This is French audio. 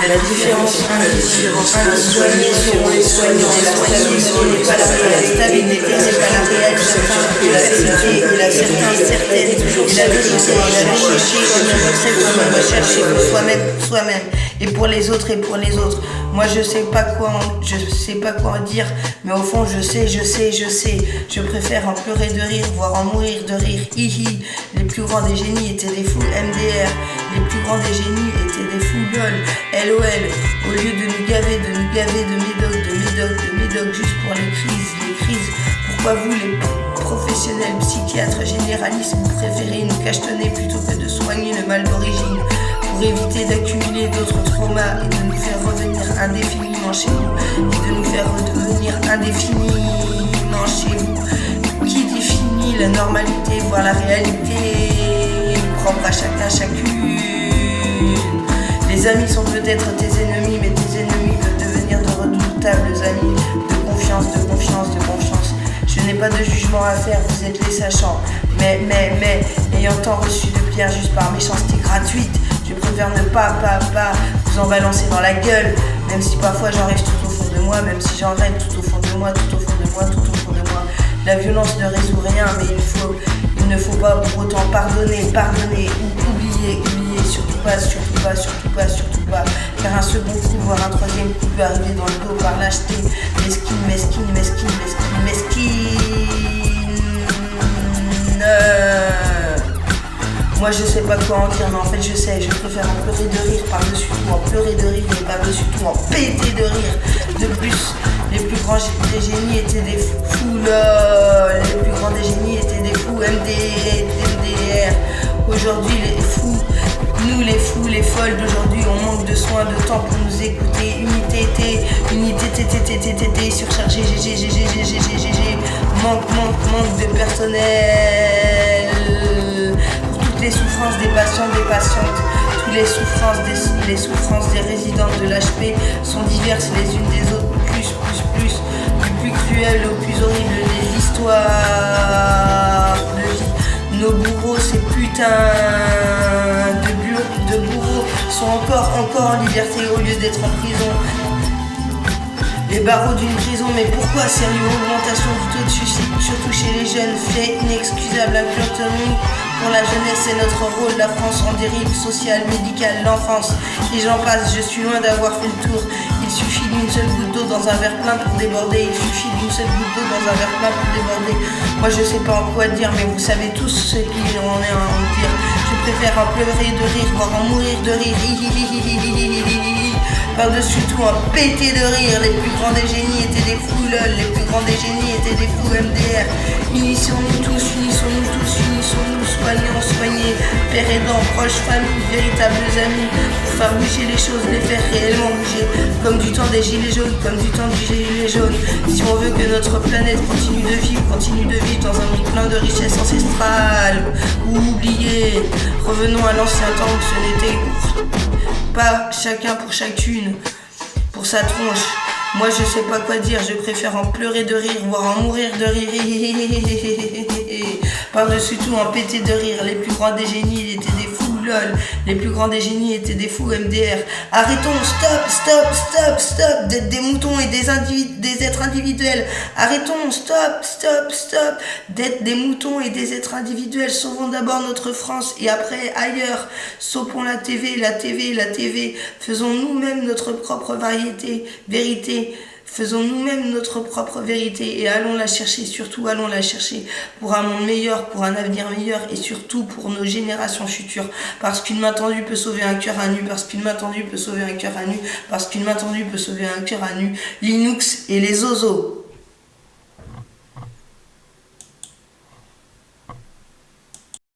La différence soignée selon les soignants et la stabilité n'est pas la stabilité n'est pas la réalité et la certaine et la vérité on doit chercher pour soi-même et pour les autres. Moi je sais pas quoi en dire, mais au fond je sais. Je préfère en pleurer de rire, voire en mourir de rire. Hihi. Les plus grands des génies étaient des fous MDR. Les plus grands des génies étaient des fous LOL. Au lieu de nous gaver de médocs juste pour les crises. Pourquoi vous les professionnels, psychiatres, généralistes, vous préférez nous cachetonner plutôt que de soigner le mal d'origine pour éviter d'accumuler d'autres traumas et de nous faire revenir indéfiniment chez vous Qui définit la normalité, voire la réalité propre à chacune. Les amis sont peut-être tes ennemis, mais tes ennemis peuvent devenir de redoutables amis. De confiance. Je n'ai pas de jugement à faire, vous êtes les sachants. Mais, ayant tant reçu de pierres juste par méchanceté gratuite, je préfère ne pas vous en balancer dans la gueule, même si parfois j'en rêve tout au fond de moi, La violence ne résout rien, mais il ne faut pas pour autant pardonner ou oublier, surtout pas, car un second coup, voire un troisième coup peut arriver dans le dos par lâcheté, mesquine. Moi je sais pas quoi en dire, mais en fait je sais, je préfère en pleurer de rire par-dessus tout, en pleurer de rire et par-dessus tout, en péter de rire. De plus, les plus grands des génies étaient des fous LOL, les plus grands des génies étaient des fous MDR. Aujourd'hui les fous, nous les fous, les folles d'aujourd'hui, on manque de soins, de temps pour nous écouter. Unité surchargé, GG, manque de personnel. Les souffrances des patients, des patientes, toutes les souffrances des résidents de l'HP sont diverses les unes des autres, plus, du plus cruel au plus horrible des histoires de vie. Nos bourreaux, ces putains de bourreaux sont encore en liberté au lieu d'être en prison. Les barreaux d'une prison, mais pourquoi sérieux? Augmentation du taux de suicide, surtout chez les jeunes, fait inexcusable inclusion pour la jeunesse, c'est notre rôle. La France en dérive sociale, médicale, l'enfance, et j'en passe, je suis loin d'avoir fait le tour. Il suffit d'une seule goutte d'eau dans un verre plein pour déborder. Moi je sais pas en quoi dire, mais vous savez tous ce qu'il en est à en dire. Je préfère en pleurer de rire, voire en mourir de rire. Par-dessus tout, un pété de rire. Les plus grands des génies étaient des fous LOL, les plus grands des génies étaient des fous MDR. Unissons-nous tous, soignés, pères aidants, proches, familles, véritables amis, pour faire bouger les choses, les faire réellement bouger, comme du temps des gilets jaunes, Si on veut que notre planète continue de vivre dans un monde plein de richesses ancestrales, ou oubliées, revenons à l'ancien temps où ce n'était pas chacun pour chacune, pour sa tronche. Moi je sais pas quoi dire, je préfère en pleurer de rire, voire en mourir de rire. Par-dessus tout en péter de rire. Les plus grands des génies étaient des fous LOL, les plus grands des génies étaient des fous MDR. Arrêtons, stop d'être des moutons et des êtres individuels. Arrêtons, stop d'être des moutons et des êtres individuels. Sauvons d'abord notre France et après ailleurs. Saupons la TV. Faisons nous-mêmes notre propre vérité. Faisons nous-mêmes notre propre vérité et allons la chercher, surtout allons la chercher pour un monde meilleur, pour un avenir meilleur et surtout pour nos générations futures. Parce qu'une main tendue peut sauver un cœur à nu, Linux et les zozos.